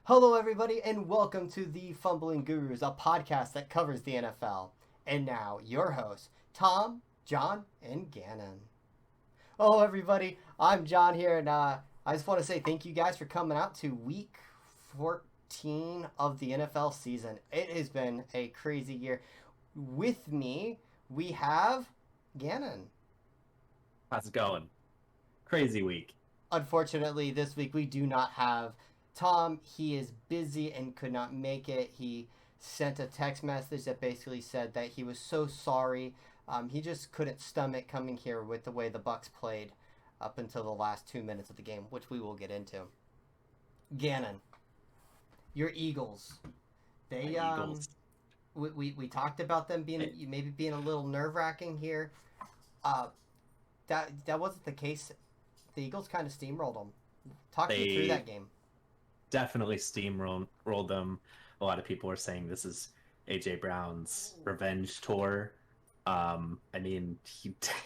Hello, everybody, and welcome to the Fumbling Gurus, a podcast that covers the NFL. And now, your hosts, Tom, John, and Gannon. Oh, everybody, I'm John here, and I just want to say thank you guys for coming out to week 14 of the NFL season. It has been a crazy year. With me, we have Gannon. How's it going? Crazy week. Unfortunately, this week we do not have Tom. He is busy and could not make it. He sent a text message that basically said that he was so sorry. He just couldn't stomach coming here with the way the Bucs played up until the last 2 minutes of the game, which we will get into. Gannon, your Eagles. My They Eagles. we talked about them being It, maybe being a little nerve wracking here. Uh, that wasn't the case. The Eagles kind of steamrolled them. Talk me through they that game. definitely steamrolled them. A lot of people are saying this is AJ Brown's revenge tour.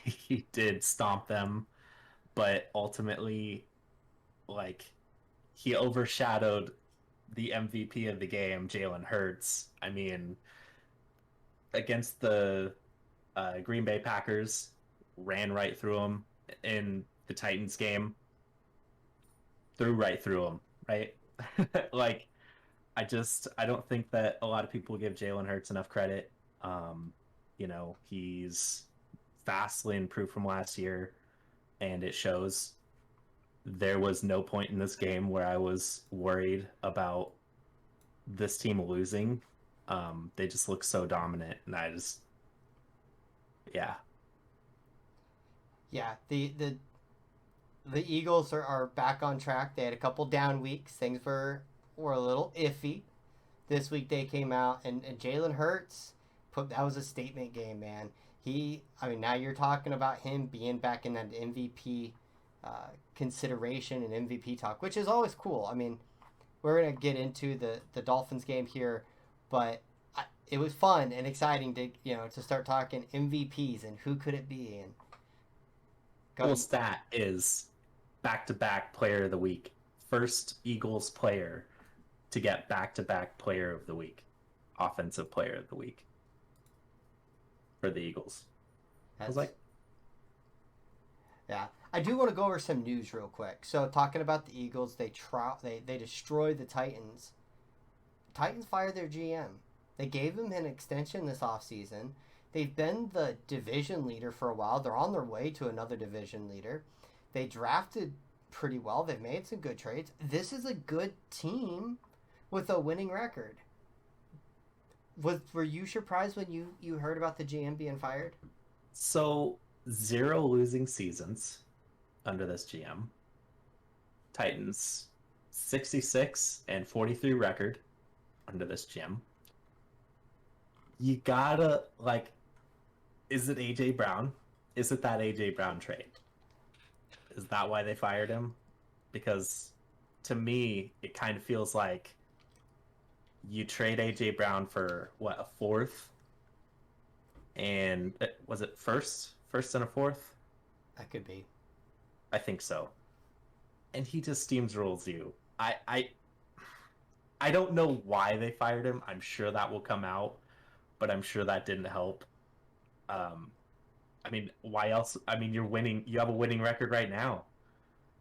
He did stomp them, but ultimately, like he overshadowed the MVP of the game, Jalen Hurts. Against the Green Bay Packers, ran right through them in the Titans game, threw right through them, right? like I don't think that a lot of people give Jalen Hurts enough credit. He's vastly improved from last year, and it shows. There was no point in this game where I was worried about this team losing. They just look so dominant, and yeah, Yeah, the Eagles are back on track. They had a couple down weeks. Things were a little iffy. This week they came out and Jalen Hurts put that was a statement game, man. Now you're talking about him being back in that MVP consideration and MVP talk, which is always cool. We're gonna get into the Dolphins game here, but it was fun and exciting to start talking MVPs and who could it be and cool go. stat is back to back player of the week. First Eagles player to get back to back player of the week, offensive player of the week for the Eagles. I was That's like, Yeah, I do want to go over some news real quick. So, talking about the Eagles, they destroyed the Titans. Titans fired their GM. They gave him an extension this offseason. They've been the division leader for a while. They're on their way to another division leader. They drafted pretty well. They've made some good trades. This is a good team with a winning record. Were you surprised when you heard about the GM being fired? so zero losing seasons under this GM. Titans 66-43 record under this GM. You gotta is it AJ Brown? Is it that AJ Brown trade? Is that why they fired him? Because to me, it kind of feels like you trade AJ Brown for what, a fourth, and was it first and a fourth? That could be. I think so. And he just steamrolls you. I don't know why they fired him. I'm sure that will come out, but I'm sure that didn't help. Um, why else? You're winning. You have a winning record right now.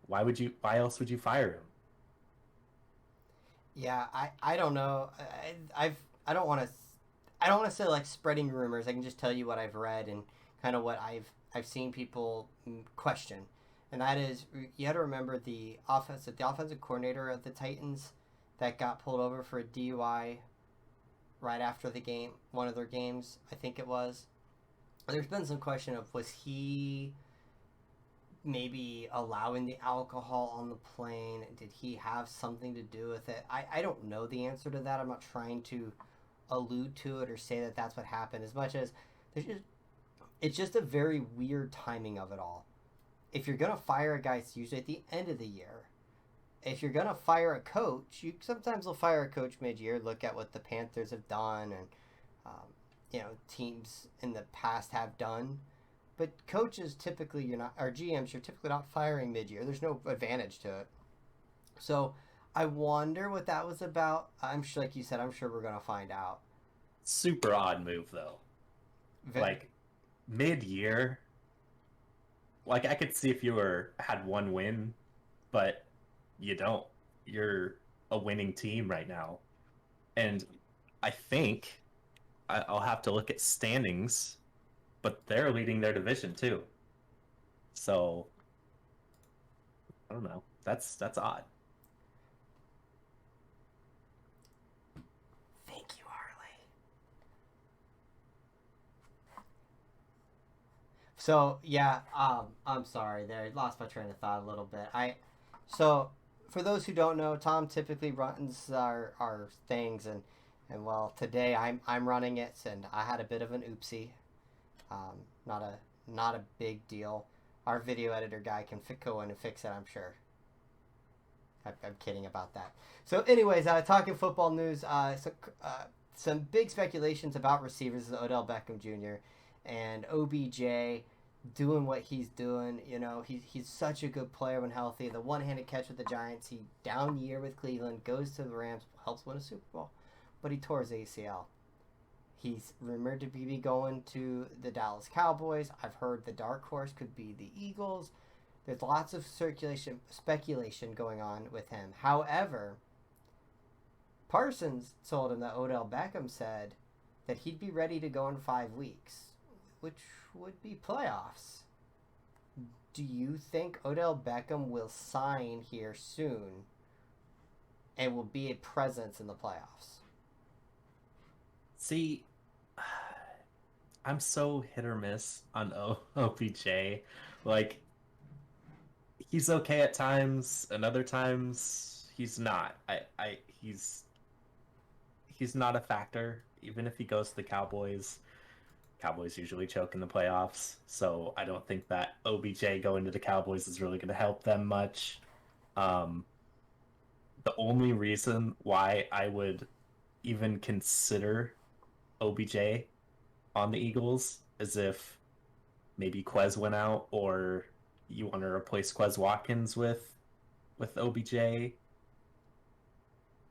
Why would you? Why else would you fire him? Yeah, I don't know. I don't want to say like spreading rumors. I can just tell you what I've read and kind of what I've seen people question, and that is you had to remember the offensive coordinator of the Titans that got pulled over for a DUI right after the game, one of their games, I think it was. There's been some question of was he maybe allowing the alcohol on the plane? Did he have something to do with it? I don't know the answer to that. I'm not trying to allude to it or say that that's what happened as much as there's just it's just a very weird timing of it all. If you're gonna fire a guy, it's usually at the end of the year. If you're gonna fire a coach, you sometimes will fire a coach mid-year. Look at what the Panthers have done, and teams in the past have done. But coaches typically you're not, or GMs you're typically not firing mid-year. There's no advantage to it. So I wonder what that was about. I'm sure, like you said, I'm sure we're gonna find out. Super odd move though. Like mid-year, like I could see if you were had one win, but you don't. You're a winning team right now. And I think I'll have to look at standings, but they're leading their division too. So I don't know. That's odd. Thank you, Harley. So yeah, I'm sorry there. I lost my train of thought a little bit. So for those who don't know, Tom typically runs our things, and well, today I'm running it, and I had a bit of an oopsie. Um, not a not a big deal. Our video editor guy can go in and fix it, I'm sure. I'm kidding about that. So, anyways, talking football news, some big speculations about receivers, Odell Beckham Jr. and OBJ doing what he's doing. You know, he's such a good player when healthy. The one-handed catch with the Giants. He down year with Cleveland, goes to the Rams, helps win a Super Bowl, but he tore his ACL. He's rumored to be going to the Dallas Cowboys. I've heard the dark horse could be the Eagles. There's lots of speculation going on with him. However, Parsons told him that Odell Beckham said that he'd be ready to go in 5 weeks, which would be playoffs. Do you think Odell Beckham will sign here soon and will be a presence in the playoffs? See, I'm so hit or miss on OBJ. Like, he's okay at times, and other times he's not. He's not a factor. Even if he goes to the Cowboys, Cowboys usually choke in the playoffs. So I don't think that OBJ going to the Cowboys is really going to help them much. Um, the only reason why I would even consider OBJ on the Eagles is if maybe Quez went out, or you want to replace Quez Watkins with OBJ.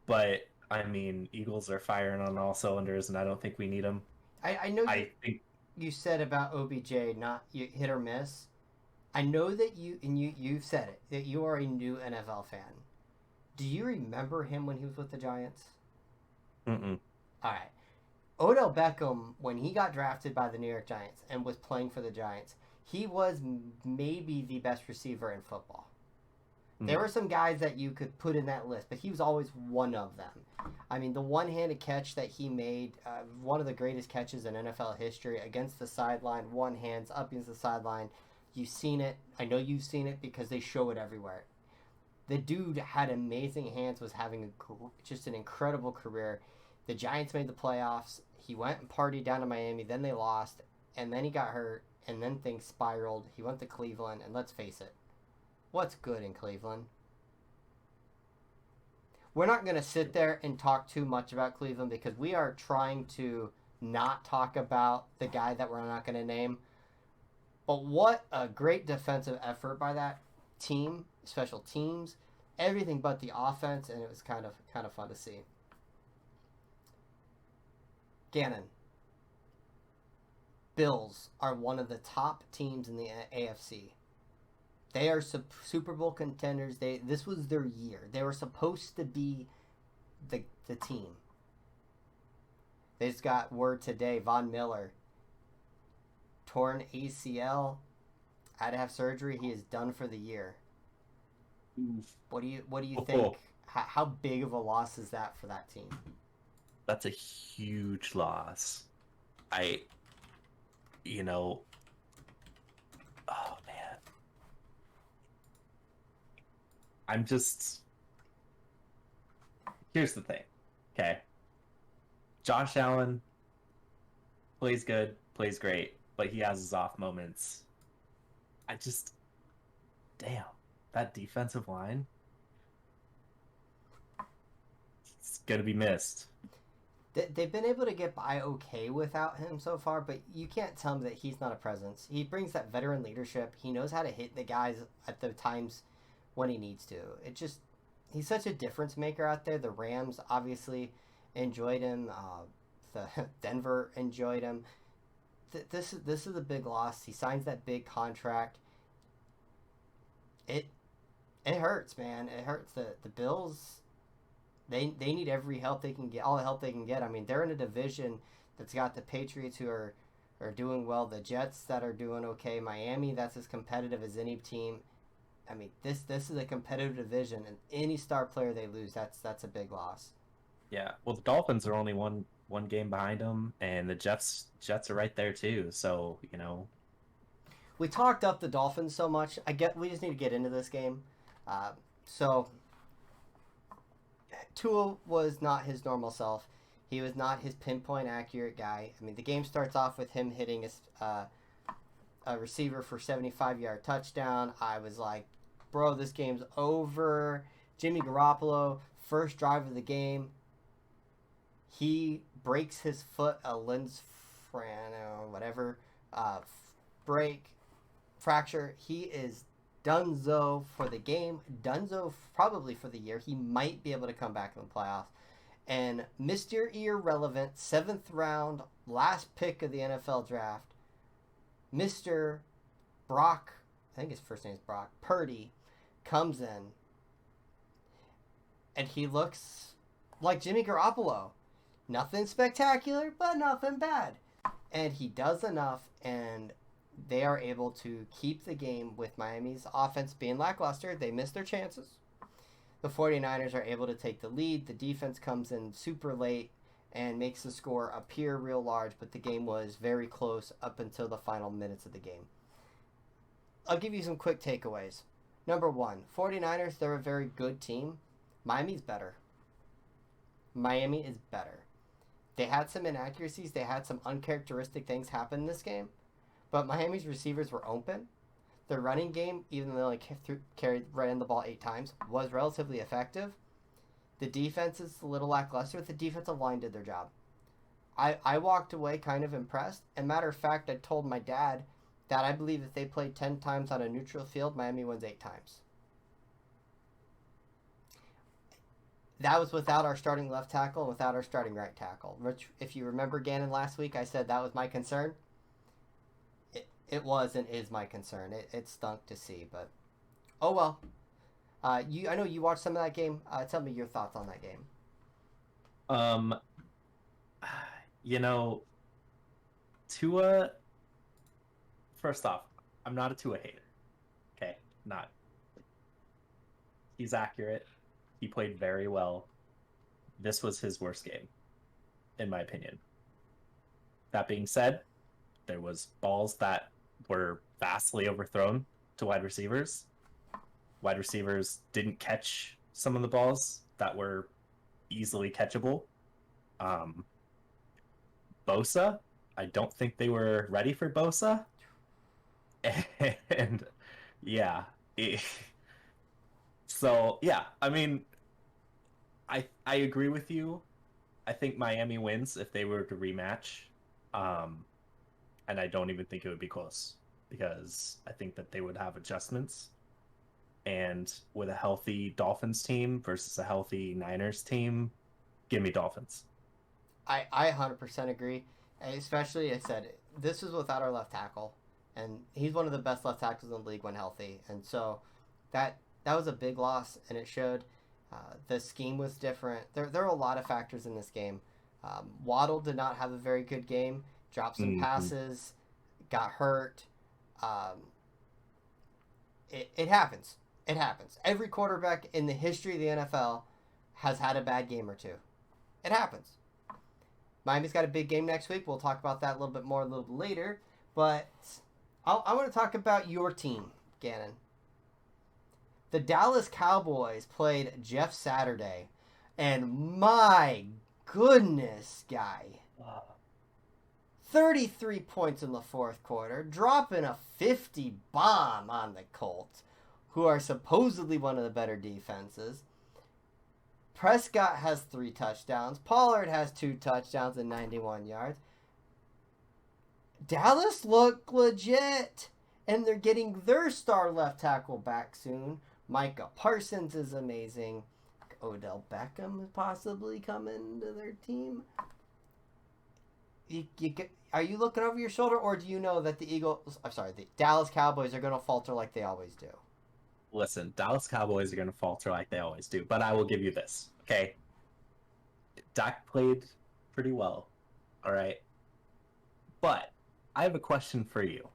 But I mean, Eagles are firing on all cylinders, and I don't think we need them. I know I think you said about OBJ not hit or miss. I know that you've said it that you are a new NFL fan. Do you remember him when he was with the Giants? mm-mm. All right. Odell Beckham, when he got drafted by the New York Giants and was playing for the Giants, he was maybe the best receiver in football. There were some guys that you could put in that list, but he was always one of them. I mean, the one-handed catch that he made, one of the greatest catches in NFL history, against the sideline, one hands up against the sideline. You've seen it. I know you've seen it because they show it everywhere. The dude had amazing hands, was having just an incredible career. The Giants made the playoffs. He went and partied down to Miami. Then they lost, and then he got hurt, and then things spiraled. He went to Cleveland, and let's face it, what's good in Cleveland? We're not going to sit there and talk too much about Cleveland because we are trying to not talk about the guy that we're not going to name. But what a great defensive effort by that team, special teams, everything but the offense, and it was kind of fun to see. Gannon. Bills are one of the top teams in the AFC. They are Super Bowl contenders. This was their year. They were supposed to be the team. They just got word today. Von Miller, torn ACL, had to have surgery. He is done for the year. What do you think? How big of a loss is that for that team? That's a huge loss. Oh man. Here's the thing, okay? Josh Allen plays good, plays great, but he has his off moments. Damn, that defensive line, it's gonna be missed. They've been able to get by okay without him so far, but you can't tell me that he's not a presence. He brings that veteran leadership. He knows how to hit the guys at the times when he needs to. he's such a difference maker out there. The Rams obviously enjoyed him. The Denver enjoyed him. This is a big loss. He signs that big contract. It it hurts, man. It hurts. The Bills, they need every help they can get, all the help they can get. I mean, they're in a division that's got the Patriots who are doing well, the Jets that are doing okay, Miami that's as competitive as any team. I mean, this is a competitive division, and any star player they lose, that's a big loss. Yeah. Well, the Dolphins are only one game behind them, and the Jets are right there too. So We talked up the Dolphins so much. I get we just need to get into this game. Uh, so Tua was not his normal self. He was not his pinpoint accurate guy. I mean, the game starts off with him hitting a receiver for 75-yard touchdown. I was like, bro, this game's over. Jimmy Garoppolo, first drive of the game, he breaks his foot, a whatever, break, fracture. He is donezo for the game, donezo probably for the year. He might be able to come back in the playoffs. And Mr. Irrelevant, 7th round, last pick of the NFL draft, Mr. Brock, I think his first name is Brock, Purdy, comes in. And he looks like Jimmy Garoppolo. Nothing spectacular, but nothing bad. And he does enough, and they are able to keep the game with Miami's offense being lackluster. They miss their chances. The 49ers are able to take the lead. The defense comes in super late and makes the score appear real large, but the game was very close up until the final minutes of the game. I'll give you some quick takeaways. Number one, 49ers, they're a very good team. Miami's better. Miami is better. They had some inaccuracies. They had some uncharacteristic things happen in this game. But Miami's receivers were open. Their running game, even though they ran the ball 8 times, was relatively effective. The defense is a little lackluster. The defensive line did their job. I walked away kind of impressed. And matter of fact, I told my dad that I believe if they played 10 times on a neutral field, Miami wins 8 times. That was without our starting left tackle and without our starting right tackle. Which, if you remember Gannon last week, I said that was my concern. It was and is my concern. It stunk to see, but oh well. I know you watched some of that game. Tell me your thoughts on that game. Um, Tua. First off, I'm not a Tua hater. Okay, not. He's accurate. He played very well. This was his worst game, in my opinion. That being said, there was balls that were vastly overthrown to wide receivers. Wide receivers didn't catch some of the balls that were easily catchable. Bosa, I don't think they were ready for Bosa. And yeah. So, yeah, I mean, I agree with you. I think Miami wins if they were to rematch. And I don't even think it would be close because I think that they would have adjustments. And with a healthy Dolphins team versus a healthy Niners team, give me Dolphins. I 100% agree. Especially, I said, this was without our left tackle. And he's one of the best left tackles in the league when healthy. And so that was a big loss, and it showed. The scheme was different. There are a lot of factors in this game. Waddle did not have a very good game. Dropped some passes, got hurt. It happens. It happens. Every quarterback in the history of the NFL has had a bad game or two. It happens. Miami's got a big game next week. We'll talk about that a little bit more a little bit later. But I want to talk about your team, Gannon. The Dallas Cowboys played Jeff Saturday. And my goodness, guy. 33 points in the fourth quarter, dropping a 50 bomb on the Colts, who are supposedly one of the better defenses. Prescott has 3 touchdowns. Pollard has 2 touchdowns and 91 yards. Dallas look legit, and they're getting their star left tackle back soon. Micah Parsons is amazing. Odell Beckham possibly coming to their team. Are you looking over your shoulder, or do you know that the Dallas Cowboys are going to falter like they always do? Listen, Dallas Cowboys are going to falter like they always do, but I will give you this, okay? Dak played pretty well, all right? But I have a question for you.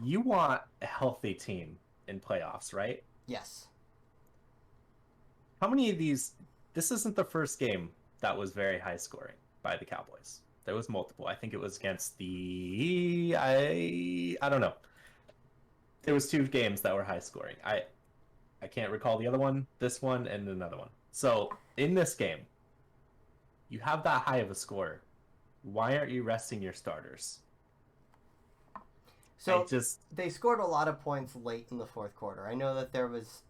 You want a healthy team in playoffs, right? Yes. How many of these? This isn't the first game that was very high scoring by the Cowboys. There was multiple. I think it was against the I don't know. There was two games that were high scoring. I can't recall the other one, this one, and another one. So in this game, you have that high of a score. Why aren't you resting your starters? So they scored a lot of points late in the fourth quarter. I know that there was.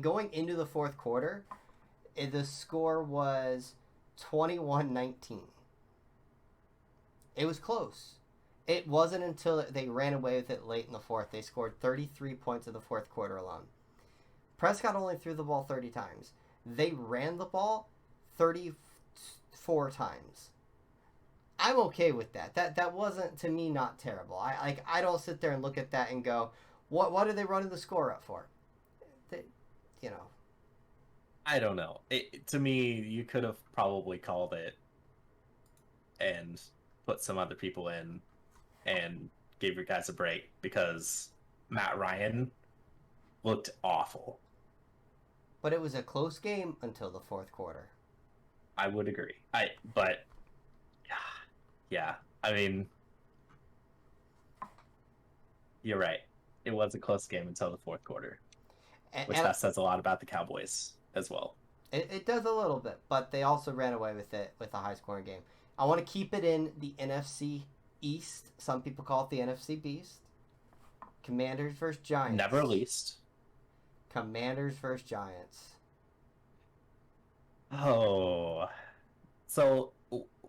Going into the fourth quarter, the score was 21-19. It was close. It wasn't until they ran away with it late in the fourth. They scored 33 points in the fourth quarter alone. Prescott only threw the ball 30 times. They ran the ball 34 times. I'm okay with that. That wasn't, to me, not terrible. I don't sit there and look at that and go, what are they running the score up for? I don't know. To me, you could have probably called it and put some other people in and gave your guys a break because Matt Ryan looked awful. But it was a close game until the fourth quarter. I would agree. Yeah. You're right. It was a close game until the fourth quarter, which that says a lot about the Cowboys as well. It does a little bit, but they also ran away with it with a high-scoring game. I want to keep it in the NFC East. Some people call it the NFC Beast. Commanders versus Giants. Never least. Commanders versus Giants. Oh. So,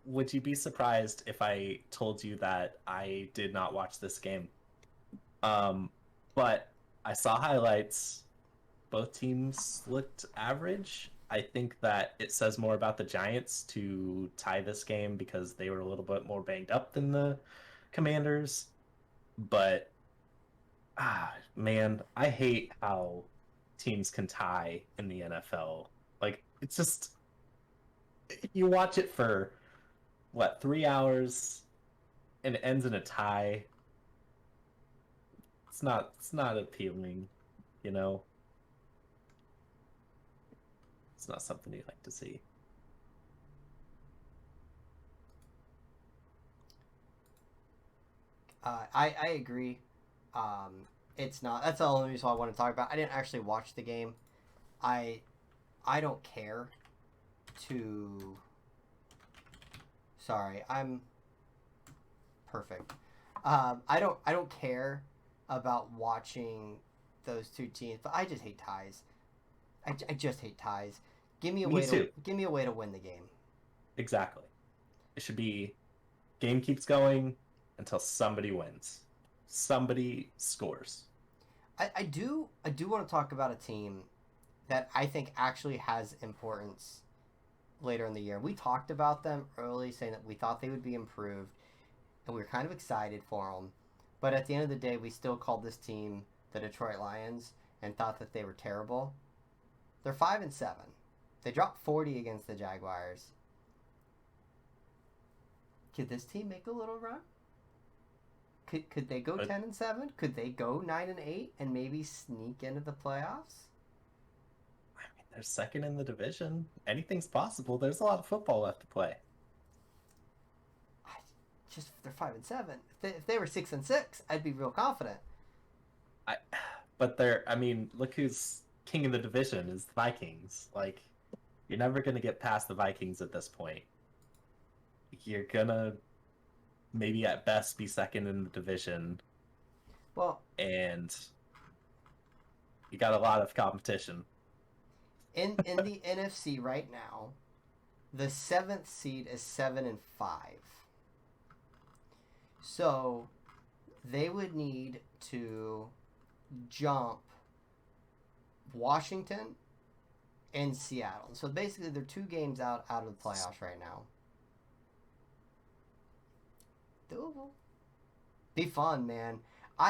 would you be surprised if I told you that I did not watch this game? But I saw highlights. Both teams looked average. I think that it says more about the Giants to tie this game because they were a little bit more banged up than the Commanders. But, man, I hate how teams can tie in the NFL. Like, it's just, you watch it for, 3 hours and it ends in a tie. It's not appealing, you know? It's not something you like to see. I agree. It's not. That's the only reason I want to talk about. I didn't actually watch the game. I don't care to. Sorry, I'm perfect. I don't care about watching those two teams, but I just hate ties. I just hate ties. Give me a way to win the game. Exactly. It should be game keeps going until somebody wins. Somebody scores. I do want to talk about a team that I think actually has importance later in the year. We talked about them early, saying that we thought they would be improved, and we were kind of excited for them. But at the end of the day, we still called this team the Detroit Lions and thought that they were terrible. They're 5-7. They dropped 40 against the Jaguars. Could this team make a little run? Could they go 10-7? Could they go 9-8 and maybe sneak into the playoffs? I mean, they're second in the division. Anything's possible. There's a lot of football left to play. They're 5-7. If they were 6-6, I'd be real confident. But look who's king of the division is the Vikings. Like, you're never gonna get past the Vikings at this point. You're gonna maybe at best be second in the division. Well, and you got a lot of competition. In the NFC right now, the 7th seed is 7-5. So they would need to jump Washington and Seattle. So basically, they're 2 games out of the playoffs right now. Doable. Be fun, man.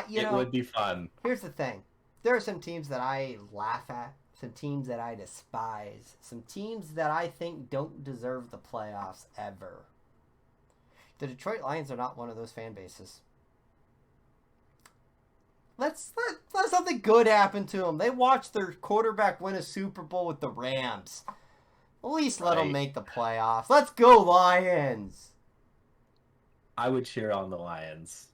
It would be fun. Here's the thing. There are some teams that I laugh at, some teams that I despise, some teams that I think don't deserve the playoffs ever. The Detroit Lions are not one of those fan bases. Let something good happen to them. They watched their quarterback win a Super Bowl with the Rams. At least let them make the playoffs. Let's go, Lions! I would cheer on the Lions.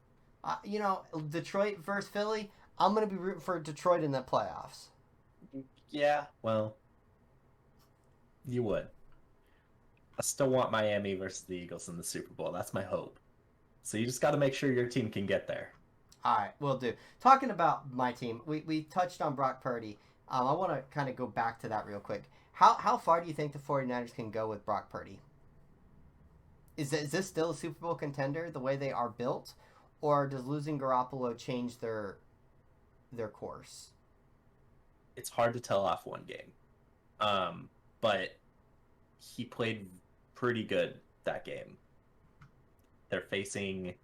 Detroit versus Philly, I'm going to be rooting for Detroit in the playoffs. Yeah, well, you would. I still want Miami versus the Eagles in the Super Bowl. That's my hope. So you just got to make sure your team can get there. All right, will do. Talking about my team, we touched on Brock Purdy. I want to kind of go back to that real quick. How far do you think the 49ers can go with Brock Purdy? Is this still a Super Bowl contender the way they are built? Or does losing Garoppolo change their course? It's hard to tell off one game. But he played pretty good that game. They're facing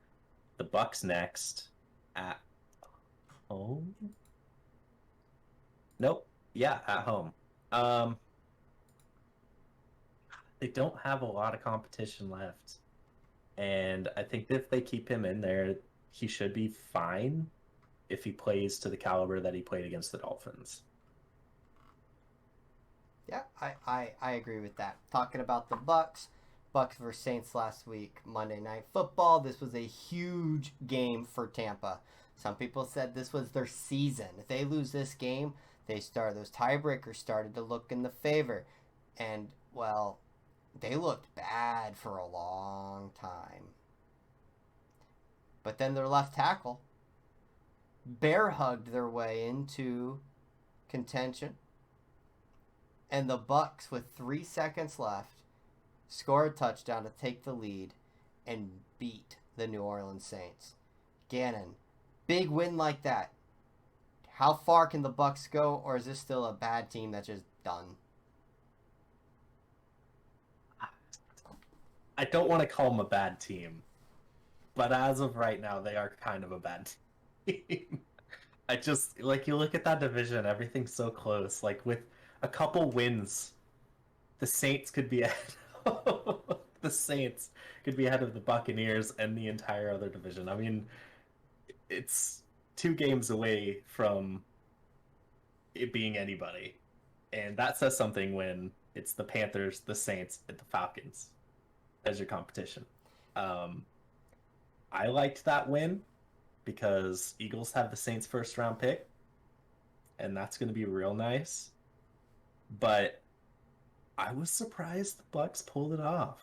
the Bucs next at home. Nope. Yeah, at home. They don't have a lot of competition left. And I think if they keep him in there, he should be fine if he plays to the caliber that he played against the Dolphins. Yeah, I agree with that. Talking about the Bucs versus Saints last week, Monday Night Football. This was a huge game for Tampa. Some people said this was their season. If they lose this game, those tiebreakers started to look in the favor. And, well, they looked bad for a long time. But then their left tackle bear hugged their way into contention. And the Bucs, with 3 seconds left, score a touchdown to take the lead and beat the New Orleans Saints. Gannon, big win like that. How far can the Bucs go, or is this still a bad team that's just done? I don't want to call them a bad team, but as of right now, they are kind of a bad team. You look at that division, everything's so close. Like, with a couple wins, the Saints could be ahead of the Buccaneers and the entire other division. I mean, it's 2 games away from it being anybody. And that says something when it's the Panthers, the Saints, and the Falcons as your competition. I liked that win because Eagles have the Saints' first round pick, and that's going to be real nice. But I was surprised the Bucs pulled it off.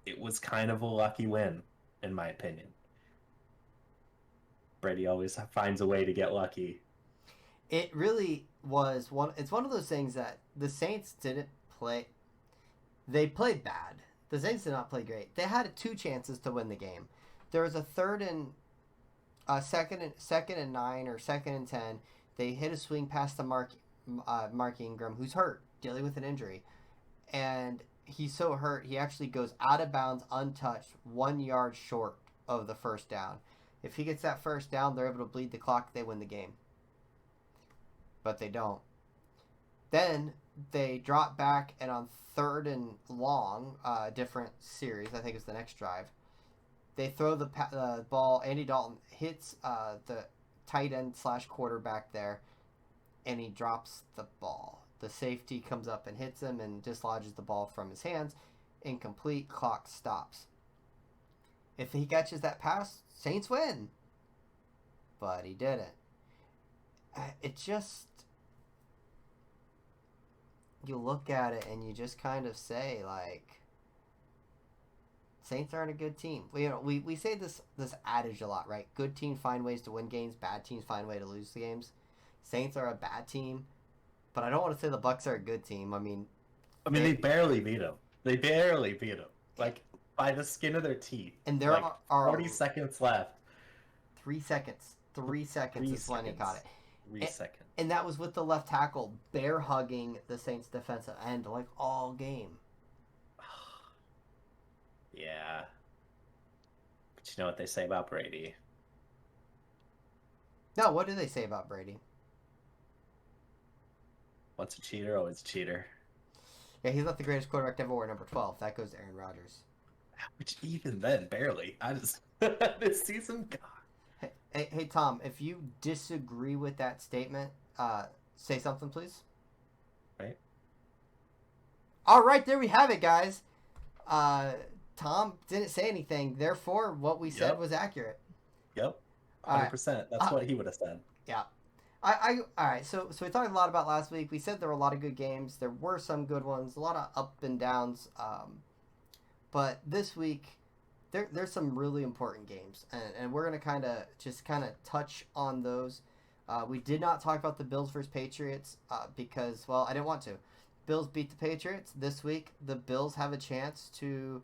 It was kind of a lucky win, in my opinion. Brady always finds a way to get lucky. It really was it's one of those things that the Saints didn't play. They played bad. The Saints did not play great. They had 2 chances to win the game. There was a second and 9 or 2nd and 10. They hit a swing past the Mark Ingram, who's hurt, dealing with an injury. And he's so hurt, he actually goes out of bounds untouched, 1 yard short of the first down. If he gets that first down, they're able to bleed the clock, they win the game. But they don't. Then they drop back, and on 3rd and long, different series, I think it's the next drive, they throw the ball. Andy Dalton hits the tight end / quarterback there, and he drops the ball. The safety comes up and hits him and dislodges the ball from his hands. Incomplete. Clock stops. If he catches that pass, Saints win. But he didn't. It just... You look at it and you just kind of say, like... Saints aren't a good team. We say this adage a lot, right? Good teams find ways to win games. Bad teams find ways to lose the games. Saints are a bad team. But I don't want to say the Bucs are a good team. I mean, they barely beat them. Like, by the skin of their teeth. And there like, are 40 seconds left. 3 seconds. 3 seconds is when he caught it. 3 seconds. And that was with the left tackle bear hugging the Saints defensive end like all game. Yeah. But you know what they say about Brady? No, what do they say about Brady? Once a cheater, always a cheater. Yeah, he's not the greatest quarterback to ever wear number 12. That goes to Aaron Rodgers. Which even then, barely. I just this season, God. Hey, Tom, if you disagree with that statement, say something, please. Right. All right, there we have it, guys. Tom didn't say anything. Therefore, what we said was accurate. Yep. 100%. That's what he would have said. Yeah. All right. So we talked a lot about last week. We said there were a lot of good games. There were some good ones, a lot of up and downs. But this week, there's some really important games, and we're gonna kind of touch on those. We did not talk about the Bills versus Patriots because, well, I didn't want to. Bills beat the Patriots this week. The Bills have a chance to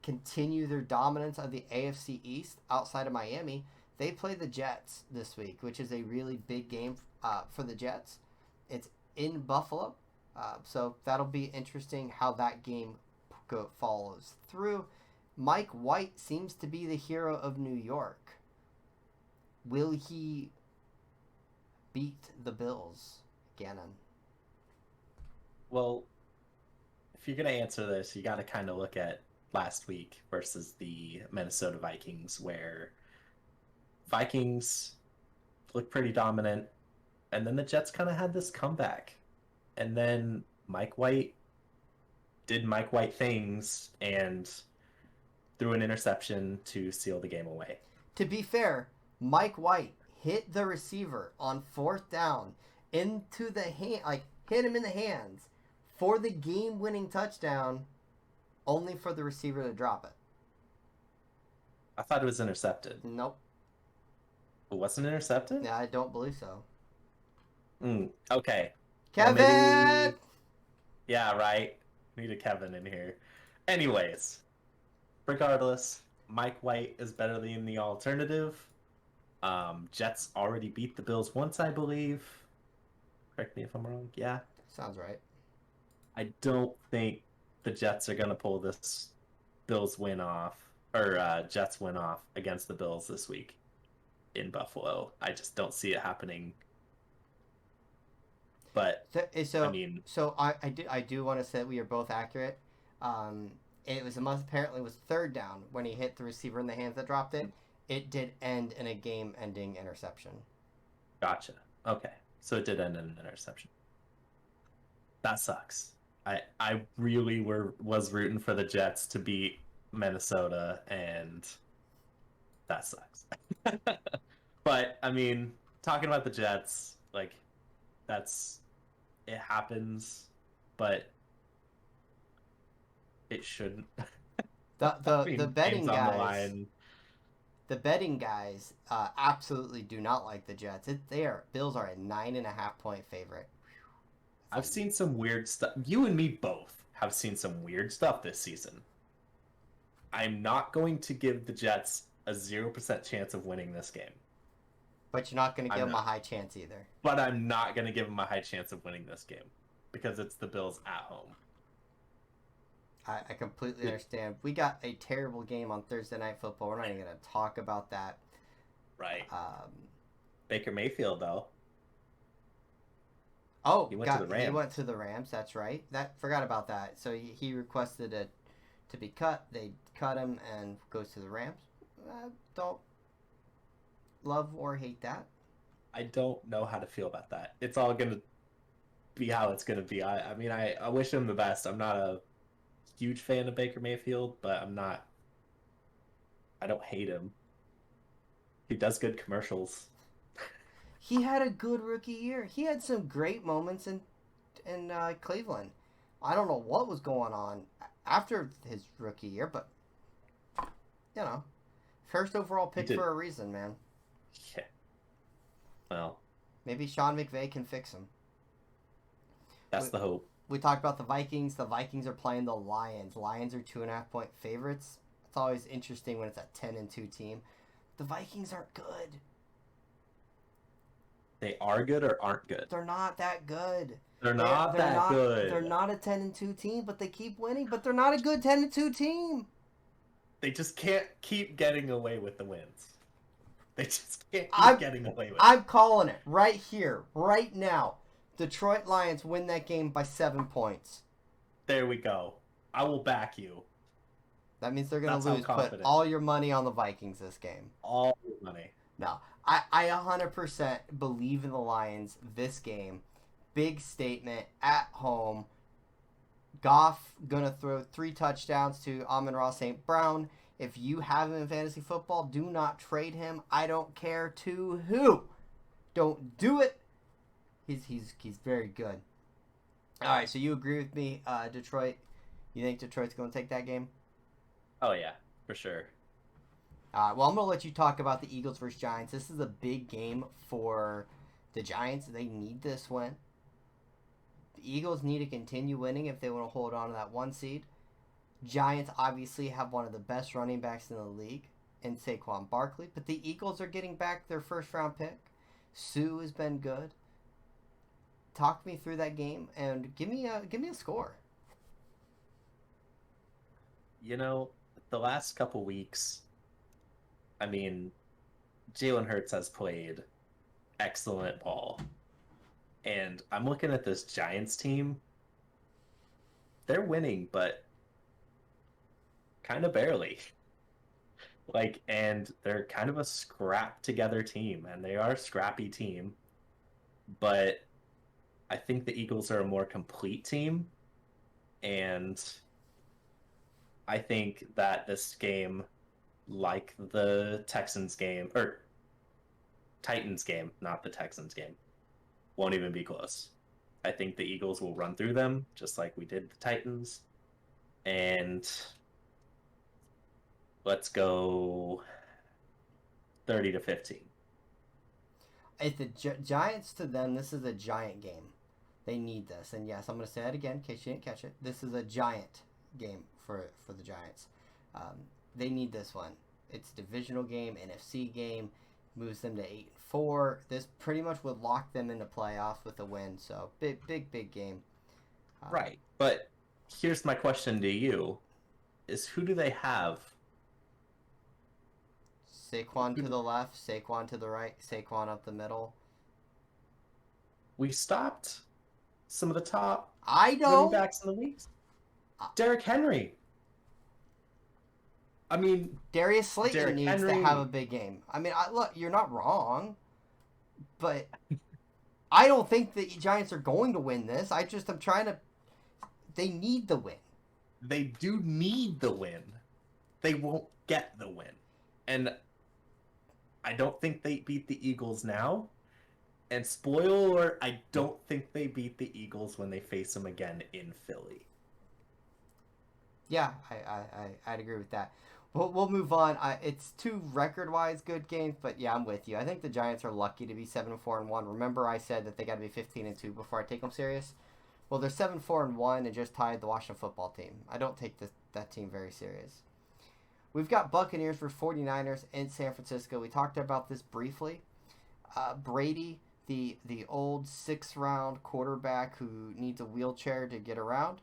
continue their dominance of the AFC East outside of Miami. They play the Jets this week, which is a really big game for the Jets. It's in Buffalo, so that'll be interesting how that game follows through. Mike White seems to be the hero of New York. Will he beat the Bills, Gannon? Well, if you're going to answer this, you got to kind of look at last week versus the Minnesota Vikings, where Vikings looked pretty dominant, and then the Jets kind of had this comeback. And then Mike White did Mike White things and threw an interception to seal the game away. To be fair, Mike White hit the receiver on 4th down into the hand, like hit him in the hands for the game-winning touchdown, only for the receiver to drop it. I thought it was intercepted. Nope. It wasn't intercepted? Yeah, I don't believe so. Okay. Kevin! Well, maybe... Yeah, right. Need a Kevin in here. Anyways, regardless, Mike White is better than the alternative. Jets already beat the Bills once, I believe. Correct me if I'm wrong. Yeah. Sounds right. I don't think the Jets are going to pull this Bills win off, or Jets win off against the Bills this week in Buffalo. I just don't see it happening. But I do want to say that we are both accurate. It was apparently was 3rd down when he hit the receiver in the hands that dropped it. It did end in a game-ending interception. Gotcha. Okay, so it did end in an interception. That sucks. I really was rooting for the Jets to beat Minnesota, and that sucks. But I mean, talking about the Jets, like it happens, but it shouldn't. The betting guys, the betting guys absolutely do not like the Jets. Bills are a 9.5-point favorite. I've seen some weird stuff. You and me both have seen some weird stuff this season. I'm not going to give the Jets a 0% chance of winning this game. But you're not going to give them a high chance either. But I'm not going to give them a high chance of winning this game because it's the Bills at home. I completely understand. We got a terrible game on Thursday Night Football. We're not even going to talk about that. Right. Baker Mayfield, though. Oh, he went to the Rams. He went to the Rams. That's right. Forgot about that. So he requested it to be cut. They cut him and goes to the Rams. Don't love or hate that. I don't know how to feel about that. It's all going to be how it's going to be. I mean, I wish him the best. I'm not a huge fan of Baker Mayfield, but I don't hate him. He does good commercials. He had a good rookie year. He had some great moments in Cleveland. I don't know what was going on after his rookie year, but first overall pick for a reason, man. Yeah. Well, maybe Sean McVay can fix him. That's the hope. We talked about the Vikings. The Vikings are playing the Lions. Lions are 2.5-point favorites. It's always interesting when it's a 10-2 team. The Vikings aren't good. They are good or aren't good? They're not that good. They're not that They're good. not a 10-2 team, but they keep winning. But they're not a good 10-2 team. They just can't keep getting away with the wins. They just can't keep I'm getting away with it. I'm calling it right here, right now. Detroit Lions win that game by 7 points. There we go. I will back you. That means they're going That's to how lose. Put confident. all your money on the Vikings this game. All your money. No, I 100% believe in the Lions this game. Big statement at home. Goff going to throw 3 touchdowns to Amon-Ra St. Brown. If you have him in fantasy football, do not trade him. I don't care to who. Don't do it. He's very good. All right, so you agree with me, Detroit? You think Detroit's going to take that game? Oh, yeah, for sure. Well, I'm going to let you talk about the Eagles versus Giants. This is a big game for the Giants. They need this win. The Eagles need to continue winning if they want to hold on to that 1 seed. Giants obviously have one of the best running backs in the league in Saquon Barkley, but the Eagles are getting back their first-round pick. Sue has been good. Talk me through that game and give me a score. You know, the last couple weeks, I mean, Jalen Hurts has played excellent ball. And I'm looking at this Giants team. They're winning, but kind of barely. And they're kind of a scrap together team, and they are a scrappy team. But I think the Eagles are a more complete team, and I think that this game, like the Texans game, or Titans game, not the Texans game, won't even be close. I think the Eagles will run through them, just like we did the Titans. And let's go 30-15. If the Giants, to them, this is a giant game. They need this. And yes, I'm going to say that again in case you didn't catch it. This is a giant game for the Giants. They need this one. It's a divisional game, NFC game, moves them to 8-4. This pretty much would lock them into playoffs with a win. So big game. Right. But here's my question to you: is who do they have? Saquon to the left, Saquon to the right, Saquon up the middle. We stopped some of the top I know. running backs in the league. Derrick Henry. I mean, Darius Slayton Derrick needs Henry. to have a big game. I mean, look, you're not wrong, but I don't think the Giants are going to win this. I'm trying to. They need the win. They do need the win. They won't get the win. And I don't think they beat the Eagles now. And spoiler alert, I don't think they beat the Eagles when they face them again in Philly. Yeah, I'd agree with that. We'll move on. It's 2 record-wise good games, but yeah, I'm with you. I think the Giants are lucky to be 7-4-1. Remember, I said that they got to be 15-2 before I take them serious. Well, they're 7-4-1 and just tied the Washington football team. I don't take that team very serious. We've got Buccaneers for 49ers in San Francisco. We talked about this briefly. Brady, the old 6th-round quarterback who needs a wheelchair to get around,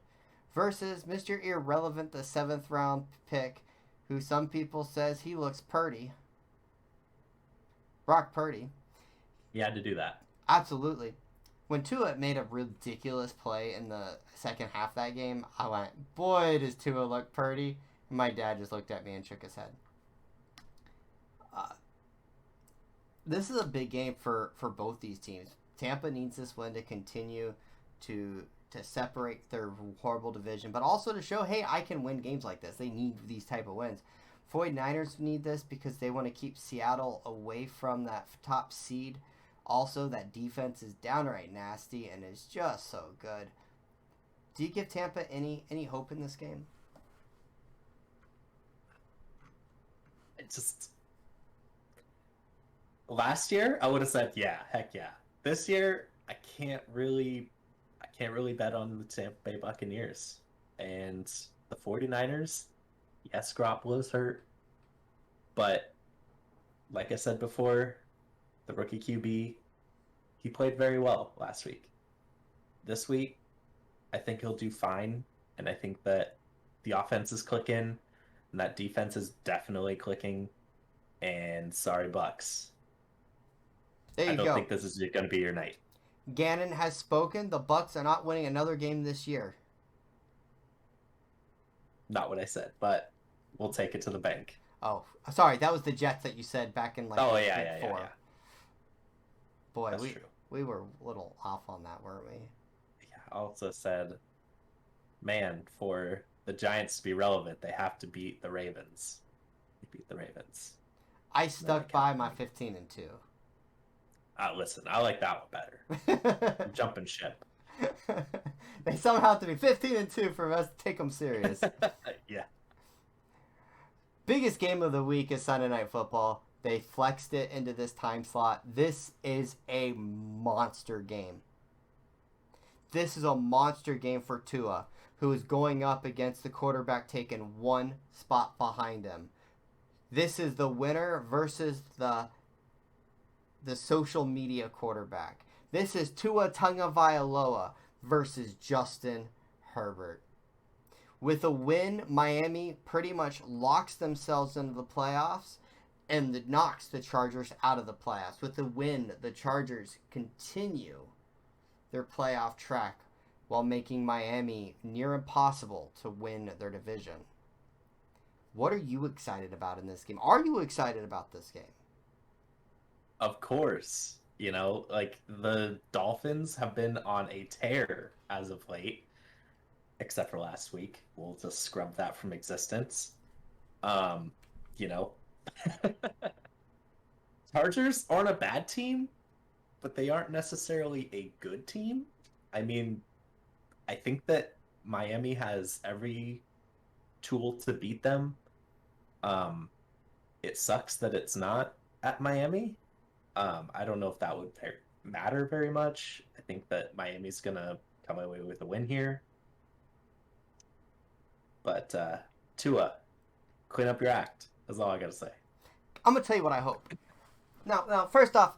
versus Mr. Irrelevant, the 7th-round pick, who some people says he looks purty. Brock Purdy. He had to do that. Absolutely. When Tua made a ridiculous play in the second half of that game, I went, boy, does Tua look purty. And my dad just looked at me and shook his head. This is a big game for both these teams. Tampa needs this win to continue to separate their horrible division, but also to show, hey, I can win games like this. They need these type of wins. 49ers need this because they want to keep Seattle away from that top seed. Also, that defense is downright nasty and is just so good. Do you give Tampa any hope in this game? It just... Last year, I would have said, yeah, heck yeah. This year, I can't really bet on the Tampa Bay Buccaneers. And the 49ers, yes, Garoppolo's hurt. But like I said before, the rookie QB, He played very well last week. This week, I think he'll do fine, and I think that the offense is clicking, and that defense is definitely clicking. And sorry, Bucks. There I you don't go. think this is going to be your night. Gannon has spoken. The Bucs are not winning another game this year. Not what I said, but we'll take it to the bank. Oh, sorry, that was the Jets that you said back in like Oh, week yeah. 4. Boy, That's we true. we were a little off on that, weren't we? Yeah, I also said, man, for the Giants to be relevant, they have to beat the Ravens. They beat the Ravens. I stuck by my 15-2. Listen, I like that one better. I'm jumping ship. They somehow have to be 15-2 for us to take them serious. Yeah. Biggest game of the week is Sunday Night Football. They flexed it into this time slot. This is a monster game. This is a monster game for Tua, who is going up against the quarterback taking one spot behind him. This is the winner versus the social media quarterback. This is Tua Tagovailoa versus Justin Herbert. With a win, Miami pretty much locks themselves into the playoffs and knocks the Chargers out of the playoffs. With the win, the Chargers continue their playoff track while making Miami near impossible to win their division. What are you excited about in this game? Are you excited about this game? Of course. You know, like the Dolphins have been on a tear as of late, except for last week. We'll just scrub that from existence. You know, Chargers aren't a bad team, but they aren't necessarily a good team. I mean, I think that Miami has every tool to beat them. It sucks that it's not at Miami. I don't know if that would matter very much. I think that Miami's gonna come away with a win here. But Tua, clean up your act. That's all I gotta say. I'm going to tell you what I hope. Now, first off,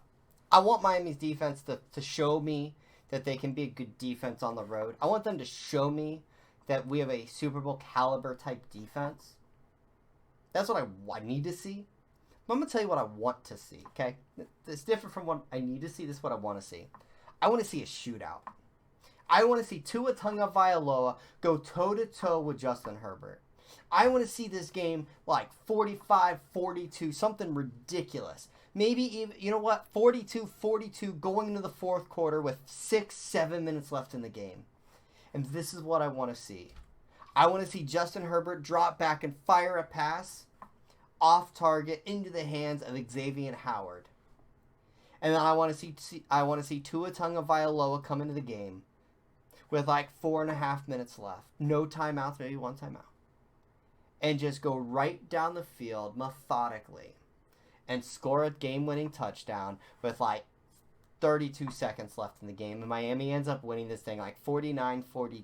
I want Miami's defense to show me that they can be a good defense on the road. I want them to show me that we have a Super Bowl caliber type defense. That's what I need to see. But I'm going to tell you what I want to see, okay? It's different from what I need to see. This is what I want to see. I want to see a shootout. I want to see Tua Tagovailoa go toe-to-toe with Justin Herbert. I want to see this game like 45-42, something ridiculous. Maybe even, you know what, 42-42 going into the fourth quarter with 6-7 minutes left in the game. And this is what I want to see. I want to see Justin Herbert drop back and fire a pass off target into the hands of Xavier Howard. And then I want to see Tua Tagovailoa come into the game with like 4.5 minutes left. No timeouts, maybe one timeout. And just go right down the field methodically and score a game-winning touchdown with like 32 seconds left in the game. And Miami ends up winning this thing like 49-42.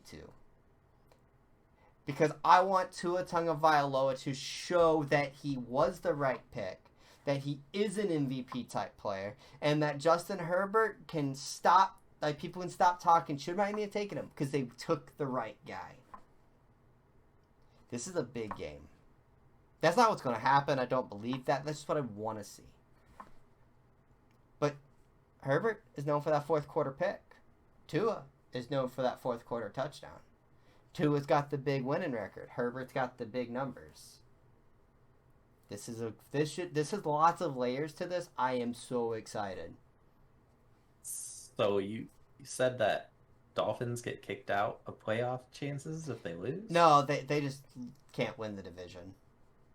Because I want Tua Tagovailoa to show that he was the right pick, that he is an MVP-type player, and that Justin Herbert can stop, like people can stop talking, should Miami have taken him? Because they took the right guy. This is a big game. That's not what's going to happen. I don't believe that. That's just what I want to see. But Herbert is known for that fourth quarter pick. Tua is known for that fourth quarter touchdown. Tua's got the big winning record. Herbert's got the big numbers. This is lots of layers to this. I am so excited. So you said that Dolphins get kicked out of playoff chances if they lose? No, they just can't win the division.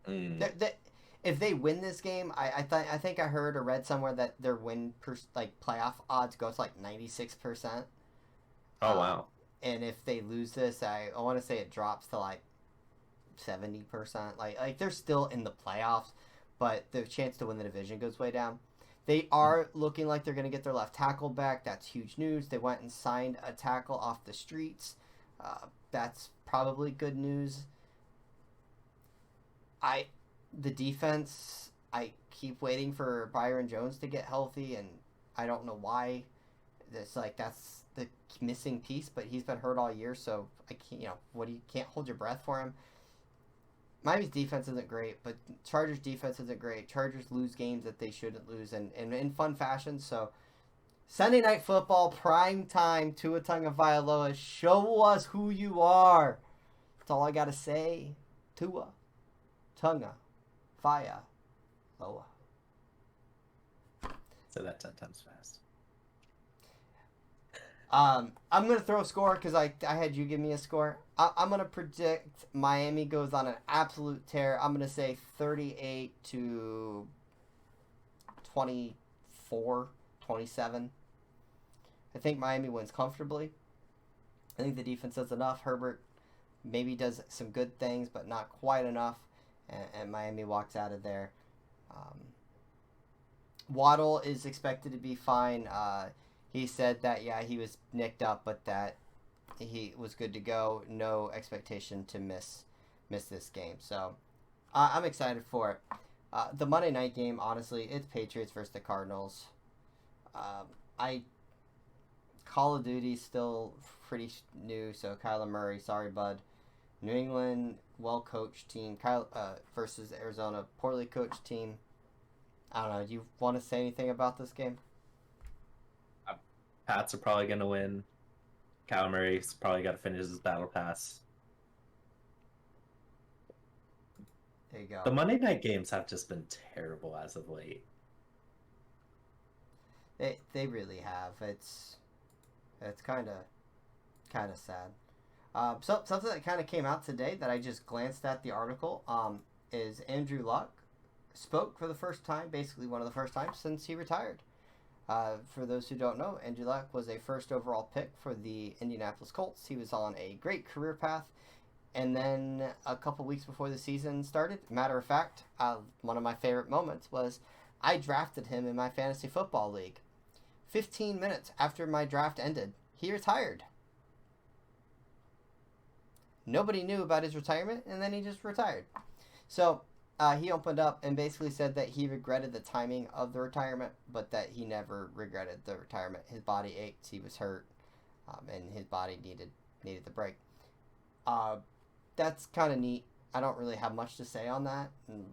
Mm. If they win this game, I think I heard or read somewhere that their win playoff odds go to like 96%. Oh wow! And if they lose this, I want to say it drops to like 70%. Like they're still in the playoffs, but the chance to win the division goes way down. They are looking like they're going to get their left tackle back. That's huge news. They went and signed a tackle off the streets. That's probably good news. The defense, I keep waiting for Byron Jones to get healthy, and I don't know why It's like that's the missing piece, but he's been hurt all year, so I can't. What do you can't hold your breath for him? Miami's defense isn't great, but Chargers defense isn't great. Chargers lose games that they shouldn't lose, and in fun fashion. So Sunday Night Football, prime time, Tua Tagovailoa, show us who you are. That's all I gotta say. Tua Tagovailoa. Say that 10 times fast. I'm going to throw a score because I had you give me a score. I'm going to predict Miami goes on an absolute tear. I'm going to say 38 to 24, 27. I think Miami wins comfortably. I think the defense does enough. Herbert maybe does some good things, but not quite enough. And Miami walks out of there. Waddle is expected to be fine. He said that, yeah, he was nicked up, but that he was good to go. No expectation to miss this game. So I'm excited for it. The Monday night game, honestly, it's Patriots versus the Cardinals. Call of Duty's still pretty new, so Kyler Murray, sorry, bud. New England, well-coached team. Versus Arizona, poorly coached team. I don't know. Do you want to say anything about this game? Pats are probably going to win. Kyler Murray's probably got to finish his battle pass. There you go. The Monday night games have just been terrible as of late. They really have. It's kind of sad. So something that kind of came out today that I just glanced at the article is Andrew Luck spoke for the first time, basically one of the first times since he retired. For those who don't know, Andrew Luck was a first overall pick for the Indianapolis Colts. He was on a great career path. And then a couple weeks before the season started, matter of fact, one of my favorite moments was I drafted him in my fantasy football league. 15 minutes after my draft ended, he retired. Nobody knew about his retirement, and then he just retired. So he opened up and basically said that he regretted the timing of the retirement, but that he never regretted the retirement. His body ached, he was hurt, and his body needed the break. That's kind of neat. I don't really have much to say on that. And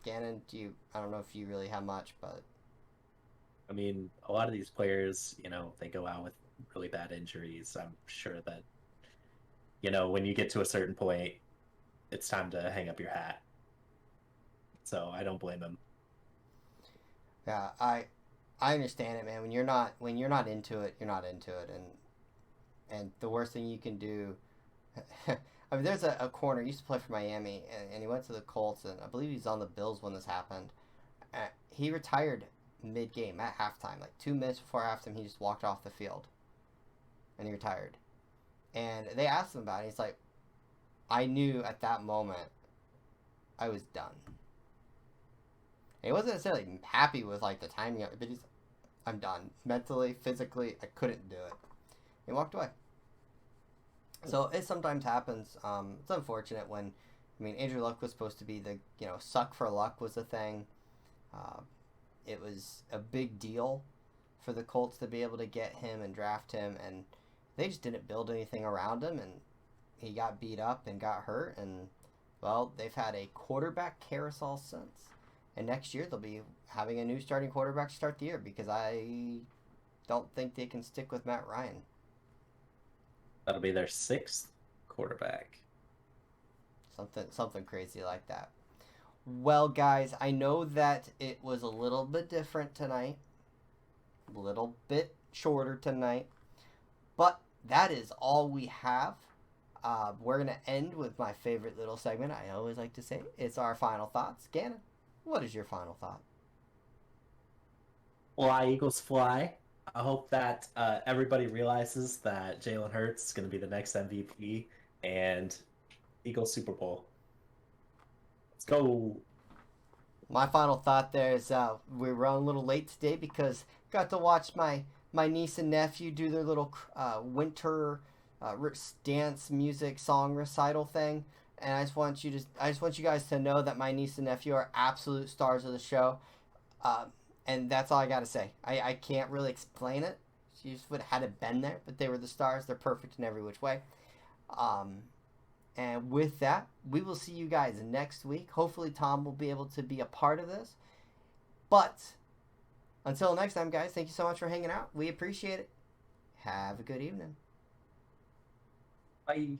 Gannon, I don't know if you really have much, but I mean, a lot of these players, they go out with really bad injuries. I'm sure that, when you get to a certain point, it's time to hang up your hat. So I don't blame him. Yeah, I understand it, man. When you're not into it, you're not into it, and the worst thing you can do. I mean, there's a corner. He used to play for Miami, and he went to the Colts, and I believe he's on the Bills when this happened. He retired mid-game at halftime, like 2 minutes before halftime. He just walked off the field, and he retired. And they asked him about it. He's like, I knew at that moment I was done. And he wasn't necessarily happy with like the timing of it, but I'm done. Mentally, physically, I couldn't do it. He walked away. So it sometimes happens. It's unfortunate when, Andrew Luck was supposed to be the, suck for luck was the thing. It was a big deal for the Colts to be able to get him and draft him, and they just didn't build anything around him, and he got beat up and got hurt, and, well, they've had a quarterback carousel since. And next year they'll be having a new starting quarterback to start the year because I don't think they can stick with Matt Ryan. That'll be their 6th quarterback. Something crazy like that. Well, guys, I know that it was a little bit different tonight. A little bit shorter tonight. But that is all we have. We're going to end with my favorite little segment. I always like to say it's our final thoughts. Gannon, what is your final thought? Fly, Eagles, fly. I hope that everybody realizes that Jalen Hurts is going to be the next MVP and Eagles Super Bowl. Let's go. My final thought there is we were on a little late today because got to watch my niece and nephew do their little winter dance music song recital thing, and I just want you guys to know that my niece and nephew are absolute stars of the show. And that's all I got to say. I can't really explain it. You just would have had it been there, but they were the stars. They're perfect in every which way. And with that, we will see you guys next week. Hopefully Tom will be able to be a part of this. But until next time, guys, thank you so much for hanging out. We appreciate it. Have a good evening. Bye.